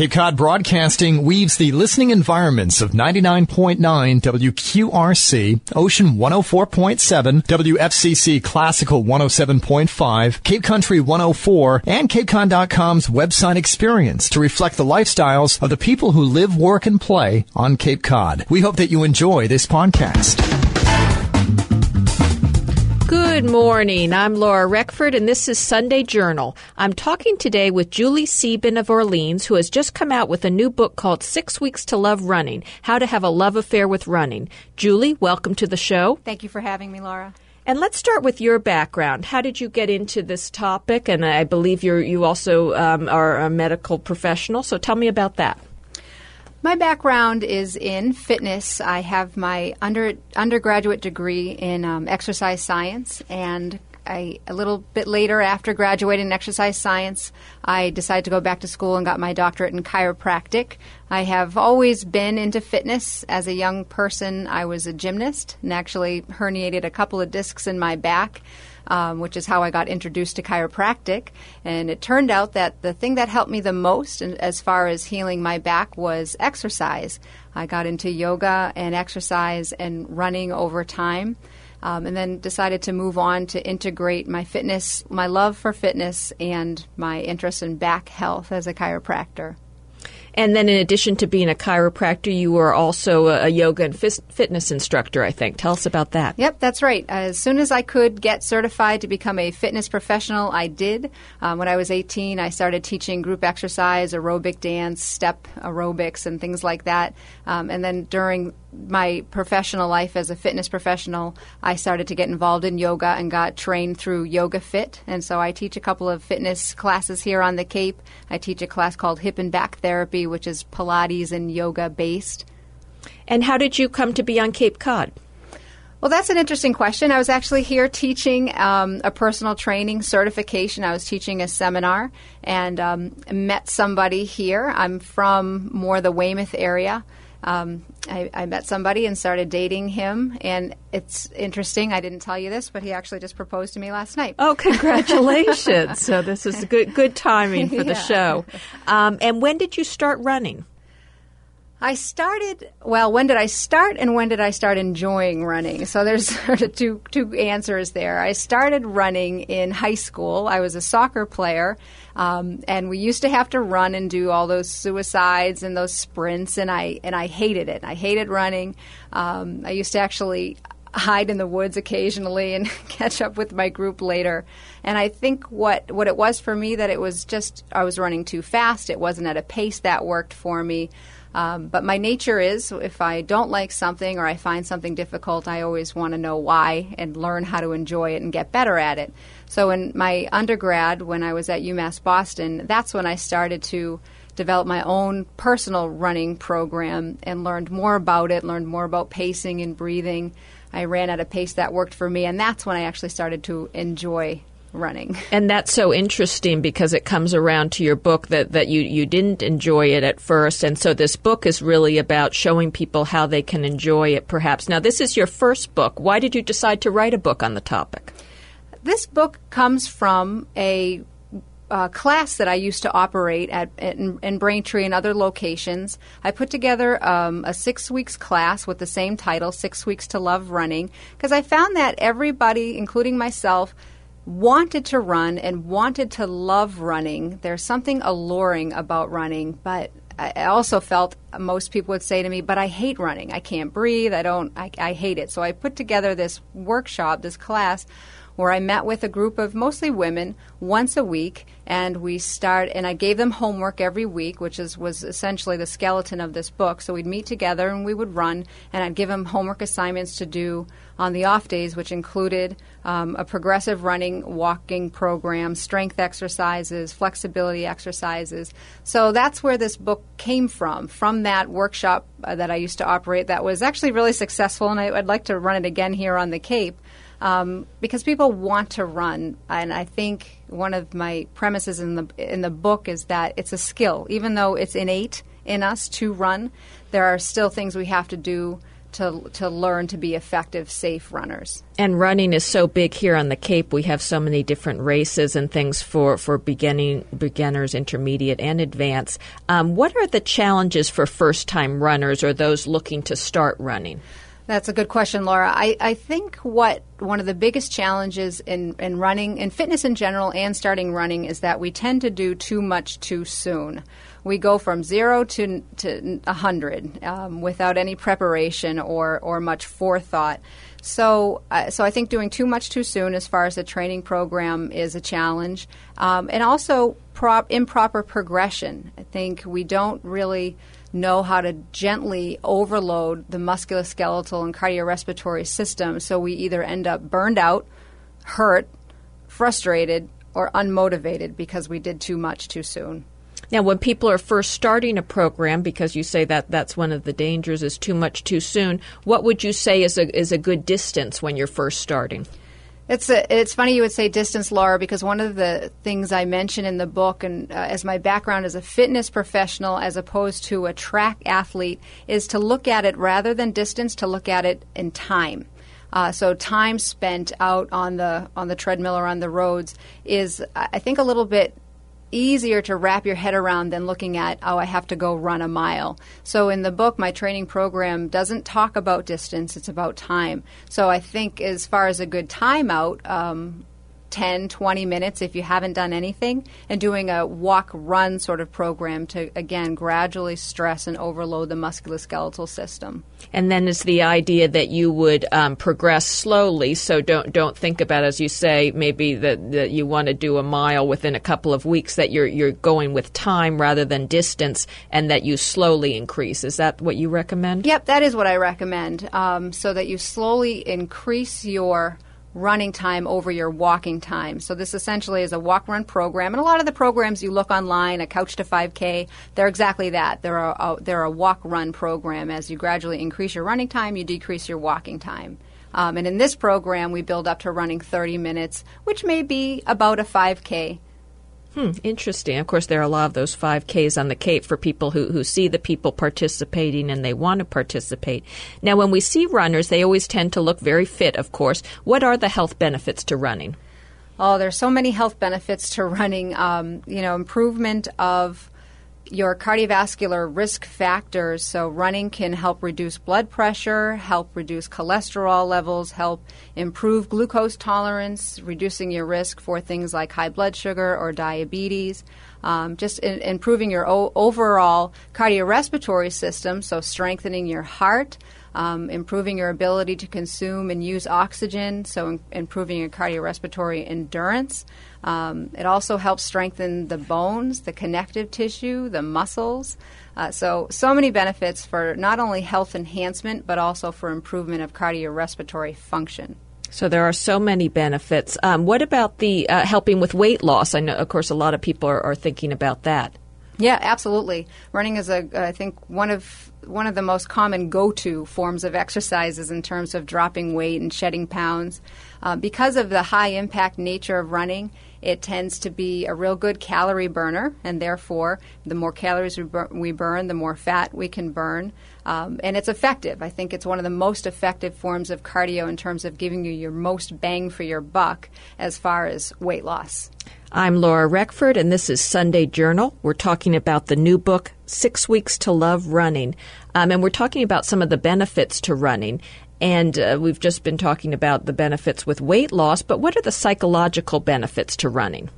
Cape Cod Broadcasting weaves the listening environments of 99.9 WQRC, Ocean 104.7, WFCC Classical 107.5, Cape Country 104, and CapeCon.com's website experience to reflect the lifestyles of the people who live, work, and play on Cape Cod. We hope that you enjoy this podcast. Good morning. I'm Laura Reckford, and this is Sunday Journal. I'm talking today with Julie Sieben of Orleans, who has just come out with a new book called 6 Weeks to Love Running, How to Have a Love Affair with Running. Julie, welcome to the show. Thank you for having me, Laura. And let's start with your background. How did you get into this topic? And I believe you also are a medical professional, so tell me about that. My background is in fitness. I have my undergraduate degree in exercise science, and a little bit later, after graduating in exercise science, I decided to go back to school and got my doctorate in chiropractic. I have always been into fitness. As a young person, I was a gymnast and actually herniated a couple of discs in my back, which is how I got introduced to chiropractic. And it turned out that the thing that helped me the most as far as healing my back was exercise. I got into yoga and exercise and running over time. And then decided to move on to integrate my fitness, my love for fitness, and my interest in back health as a chiropractor. And then in addition to being a chiropractor, you were also a yoga and fitness instructor, I think. Tell us about that. Yep, that's right. As soon as I could get certified to become a fitness professional, I did. When I was 18, I started teaching group exercise, aerobic dance, step aerobics, and things like that. And then during my professional life as a fitness professional, I started to get involved in yoga and got trained through Yoga Fit. And so I teach a couple of fitness classes here on the Cape. I teach a class called Hip and Back Therapy, which is Pilates and yoga based. And how did you come to be on Cape Cod? Well, that's an interesting question. I was actually here teaching a personal training certification. I was teaching a seminar and met somebody here. I'm from more the Weymouth area. I met somebody and started dating him, and it's interesting. I didn't tell you this, but he actually just proposed to me last night. Oh, congratulations. So this is good timing for the show. And when did you start running? When did I start and when did I start enjoying running? So there's sort of two answers there. I started running in high school. I was a soccer player, and we used to have to run and do all those suicides and those sprints, and I hated it. I hated running. I used to actually hide in the woods occasionally and catch up with my group later. And I think what it was for me, that it was just I was running too fast. It wasn't at a pace that worked for me. But my nature is, if I don't like something or I find something difficult, I always want to know why and learn how to enjoy it and get better at it. So in my undergrad, when I was at UMass Boston, that's when I started to develop my own personal running program and learned more about it, learned more about pacing and breathing. I ran at a pace that worked for me, and that's when I actually started to enjoy running. And that's so interesting because it comes around to your book that you didn't enjoy it at first. And so this book is really about showing people how they can enjoy it, perhaps. Now, this is your first book. Why did you decide to write a book on the topic? This book comes from a class that I used to operate in Braintree and other locations. I put together a 6 weeks class with the same title, 6 Weeks to Love Running, because I found that everybody, including myself, wanted to run and wanted to love running. There's something alluring about running, but I also felt most people would say to me, but I hate running. I can't breathe. I hate it. So I put together this workshop, this class, where I met with a group of mostly women once a week, and I gave them homework every week, which was essentially the skeleton of this book. So we'd meet together and we would run, and I'd give them homework assignments to do on the off days, which included a progressive running, walking program, strength exercises, flexibility exercises. So that's where this book came from that workshop that I used to operate that was actually really successful, and I'd like to run it again here on the Cape. Because people want to run, and I think one of my premises in the book is that it's a skill. Even though it's innate in us to run, there are still things we have to do to learn to be effective, safe runners. And running is so big here on the Cape. We have so many different races and things for beginners, intermediate, and advanced. What are the challenges for first-time runners or those looking to start running? That's a good question, Laura. I think one of the biggest challenges in running, in fitness in general and starting running, is that we tend to do too much too soon. We go from 0 to 100 without any preparation or much forethought. So I think doing too much too soon as far as the training program is a challenge. And also improper progression. I think we don't really know how to gently overload the musculoskeletal and cardiorespiratory system, so we either end up burned out, hurt, frustrated, or unmotivated because we did too much too soon. Now, when people are first starting a program, because you say that that's one of the dangers is too much too soon, what would you say is a good distance when you're first starting? It's funny you would say distance, Laura, because one of the things I mention in the book, and as my background as a fitness professional as opposed to a track athlete, is to look at it rather than distance, to look at it in time. So time spent out on the treadmill or on the roads is, I think, a little bit easier to wrap your head around than looking at, I have to go run a mile. So in the book, my training program doesn't talk about distance, it's about time. So I think as far as a good time out, 10, 20 minutes if you haven't done anything, and doing a walk-run sort of program to, again, gradually stress and overload the musculoskeletal system. And then it's the idea that you would progress slowly, so don't think about, as you say, maybe that you want to do a mile within a couple of weeks, that you're going with time rather than distance, and that you slowly increase. Is that what you recommend? Yep, that is what I recommend, so that you slowly increase your running time over your walking time. So this essentially is a walk-run program. And a lot of the programs you look online, a Couch to 5K, they're exactly that. They're a walk-run program. As you gradually increase your running time, you decrease your walking time. And in this program, we build up to running 30 minutes, which may be about a 5K. Interesting. Of course, there are a lot of those 5Ks on the Cape for people who see the people participating and they want to participate. Now, when we see runners, they always tend to look very fit, of course. What are the health benefits to running? Oh, there's so many health benefits to running. Improvement of your cardiovascular risk factors. So running can help reduce blood pressure, help reduce cholesterol levels, help improve glucose tolerance, reducing your risk for things like high blood sugar or diabetes. Just improving your overall cardiorespiratory system, so strengthening your heart, improving your ability to consume and use oxygen, so improving your cardiorespiratory endurance. It also helps strengthen the bones, the connective tissue, the muscles. So many benefits for not only health enhancement, but also for improvement of cardiorespiratory function. So there are so many benefits. What about the helping with weight loss? I know, of course, a lot of people are thinking about that. Yeah, absolutely. Running is, I think, one of the most common go-to forms of exercises in terms of dropping weight and shedding pounds. Because of the high-impact nature of running, it tends to be a real good calorie burner, and therefore, the more calories we burn, the more fat we can burn. And it's effective. I think it's one of the most effective forms of cardio in terms of giving you your most bang for your buck as far as weight loss. I'm Laura Reckford, and this is Sunday Journal. We're talking about the new book, 6 Weeks to Love Running. And we're talking about some of the benefits to running. And we've just been talking about the benefits with weight loss, but what are the psychological benefits to running?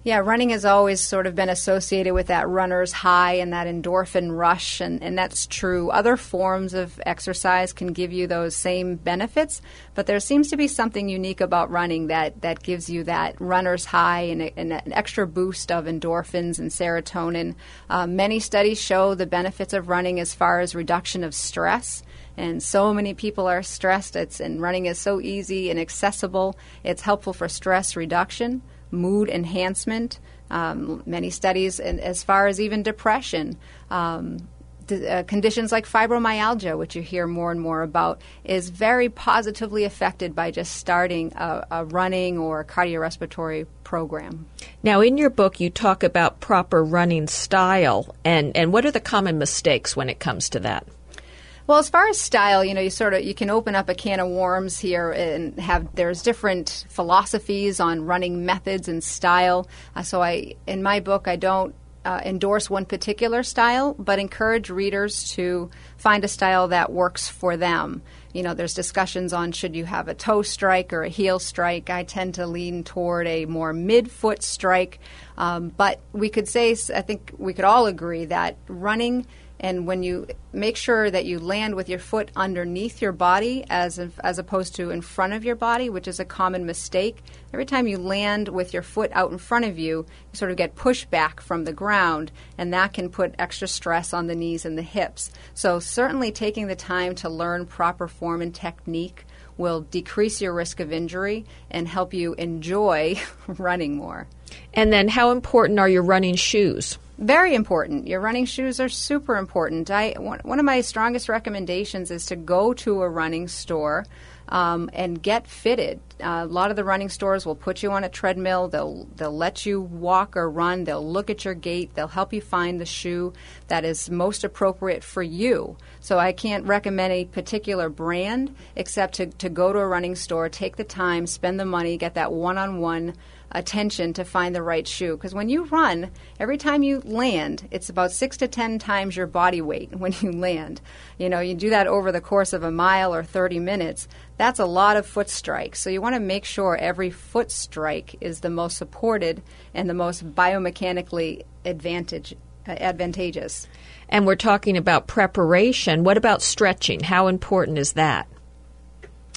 Yeah, running has always sort of been associated with that runner's high and that endorphin rush, and that's true. Other forms of exercise can give you those same benefits, but there seems to be something unique about running that gives you that runner's high and an extra boost of endorphins and serotonin. Many studies show the benefits of running as far as reduction of stress. And so many people are stressed, and running is so easy and accessible. It's helpful for stress reduction, mood enhancement, many studies, and as far as even depression. Conditions like fibromyalgia, which you hear more and more about, is very positively affected by just starting a running or a cardiorespiratory program. Now, in your book, you talk about proper running style, and what are the common mistakes when it comes to that? Well, as far as style, you can open up a can of worms here and there's different philosophies on running methods and style. In my book, I don't endorse one particular style, but encourage readers to find a style that works for them. There's discussions on should you have a toe strike or a heel strike. I tend to lean toward a more mid-foot strike. But we could say, I think we could all agree that running, and when you make sure that you land with your foot underneath your body as opposed to in front of your body, which is a common mistake. Every time you land with your foot out in front of you, you sort of get pushed back from the ground, and that can put extra stress on the knees and the hips. So certainly taking the time to learn proper form and technique will decrease your risk of injury and help you enjoy running more. And then how important are your running shoes? Very important. Your running shoes are super important. One of my strongest recommendations is to go to a running store and get fitted. A lot of the running stores will put you on a treadmill. They'll let you walk or run. They'll look at your gait. They'll help you find the shoe that is most appropriate for you. So I can't recommend a particular brand except to go to a running store, take the time, spend the money, get that one-on-one attention to find the right shoe. Because when you run, every time you land, it's about 6 to 10 times your body weight when you land. You do that over the course of a mile or 30 minutes. That's a lot of foot strikes. So you want to make sure every foot strike is the most supported and the most biomechanically advantageous. And we're talking about preparation. What about stretching? How important is that?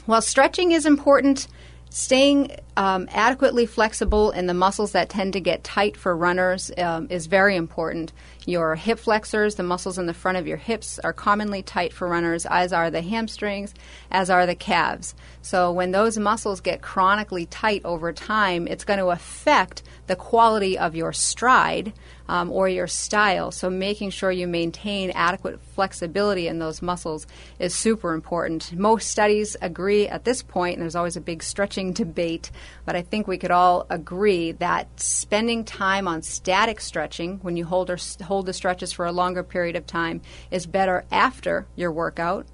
Well, stretching is important. Staying adequately flexible in the muscles that tend to get tight for runners is very important. Your hip flexors, the muscles in the front of your hips, are commonly tight for runners, as are the hamstrings, as are the calves. So when those muscles get chronically tight over time, it's going to affect the quality of your stride or your style. So making sure you maintain adequate flexibility in those muscles is super important. Most studies agree at this point, and there's always a big stretching debate, but I think we could all agree that spending time on static stretching, when you hold the stretches for a longer period of time, is better after your workout.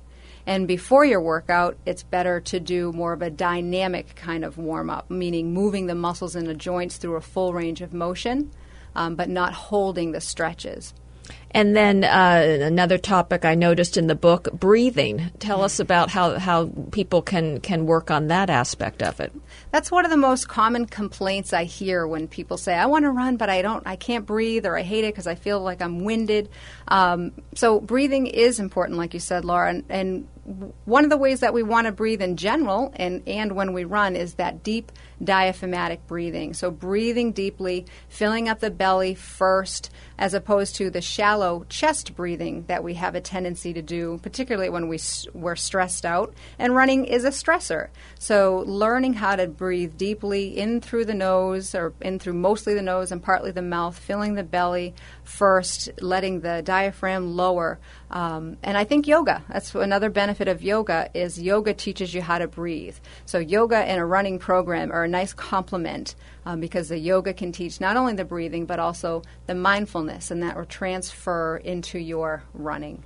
And before your workout, it's better to do more of a dynamic kind of warm-up, meaning moving the muscles in the joints through a full range of motion, but not holding the stretches. And then another topic I noticed in the book, breathing. Tell us about how people can work on that aspect of it. That's one of the most common complaints I hear when people say, I want to run, but I can't breathe, or I hate it because I feel like I'm winded. So breathing is important, like you said, Laura, and one of the ways that we want to breathe in general and when we run is that deep diaphragmatic breathing. So breathing deeply, filling up the belly first, as opposed to the shallow chest breathing that we have a tendency to do, particularly when we're stressed out. And running is a stressor. So learning how to breathe deeply in through the nose, or in through mostly the nose and partly the mouth, filling the belly first, letting the diaphragm lower. And I think yoga, that's another benefit of yoga, is yoga teaches you how to breathe. So yoga and a running program are a nice complement because the yoga can teach not only the breathing but also the mindfulness, and that will transfer into your running.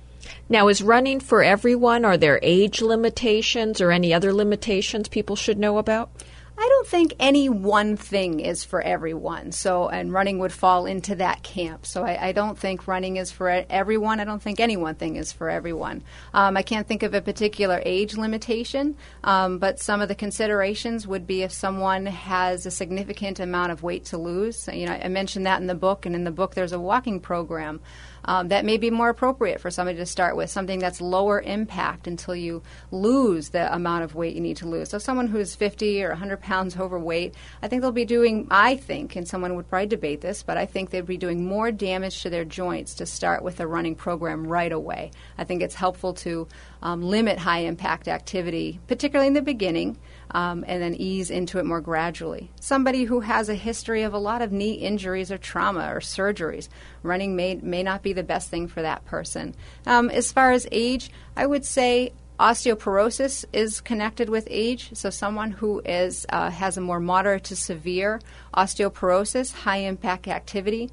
Now, is running for everyone? Are there age limitations or any other limitations people should know about? I don't think any one thing is for everyone. And running would fall into that camp. So I don't think running is for everyone. I don't think any one thing is for everyone. I can't think of a particular age limitation, but some of the considerations would be if someone has a significant amount of weight to lose. I mentioned that in the book, and in the book there's a walking program that may be more appropriate for somebody to start with, something that's lower impact until you lose the amount of weight you need to lose. So someone who's 50 or 100 pounds overweight, I think they'll be doing, and someone would probably debate this, but I think they'd be doing more damage to their joints to start with a running program right away. I think it's helpful to limit high-impact activity, particularly in the beginning, and then ease into it more gradually. Somebody who has a history of a lot of knee injuries or trauma or surgeries, running may not be the best thing for that person. As far as age, I would say osteoporosis is connected with age. So someone who has a more moderate to severe osteoporosis, high-impact activity,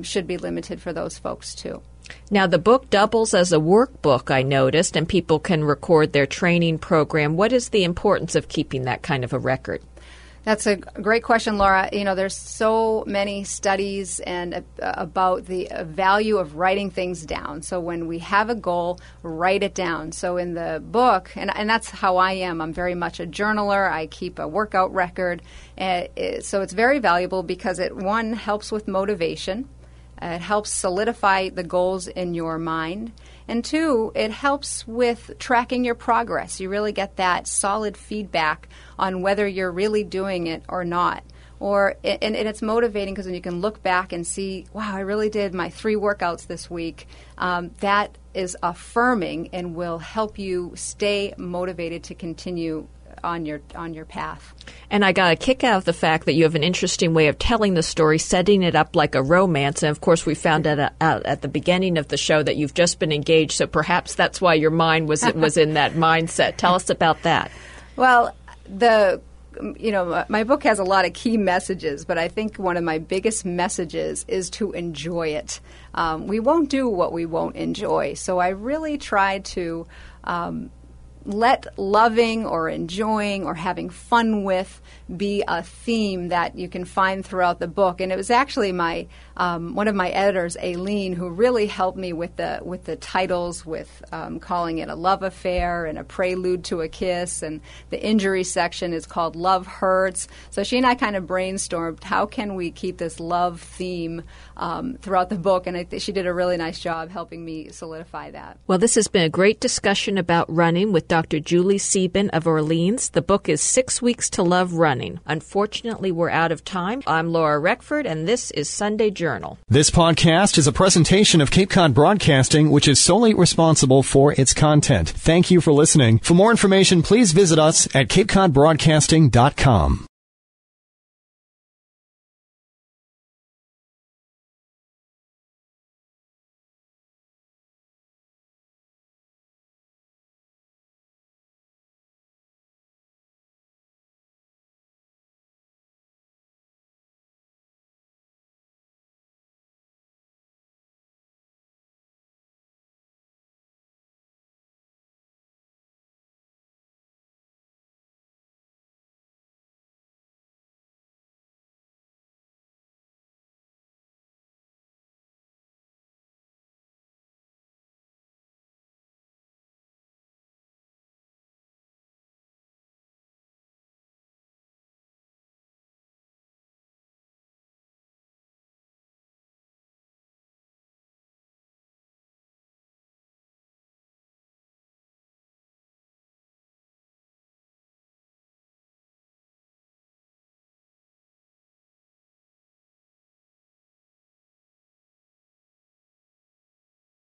should be limited for those folks too. Now, the book doubles as a workbook, I noticed, and people can record their training program. What is the importance of keeping that kind of a record? That's a great question, Laura. There's so many studies and about the value of writing things down. So when we have a goal, write it down. So in the book, and that's how I am. I'm very much a journaler. I keep a workout record. So it's very valuable because it, one, helps with motivation. It helps solidify the goals in your mind. And two, it helps with tracking your progress. You really get that solid feedback on whether you're really doing it or not. And it's motivating because when you can look back and see, wow, I really did my 3 workouts this week, that is affirming and will help you stay motivated to continue on your path. And I got a kick out of the fact that you have an interesting way of telling the story, setting it up like a romance. And, of course, we found out at the beginning of the show that you've just been engaged, so perhaps that's why your mind was in that mindset. Tell us about that. Well, my book has a lot of key messages, but I think one of my biggest messages is to enjoy it. We won't do what we won't enjoy. So I really try to let loving or enjoying or having fun with be a theme that you can find throughout the book. And it was actually my one of my editors, Aileen, who really helped me with the titles, with calling it a love affair and a prelude to a kiss. And the injury section is called Love Hurts. So she and I kind of brainstormed how can we keep this love theme throughout the book. And I think she did a really nice job helping me solidify that. Well, this has been a great discussion about running with Dr. Julie Sieben of Orleans. The book is 6 Weeks to Love Running. Unfortunately, we're out of time. I'm Laura Reckford, and this is Sunday Journal. This podcast is a presentation of Cape Cod Broadcasting, which is solely responsible for its content. Thank you for listening. For more information, please visit us at capecodbroadcasting.com.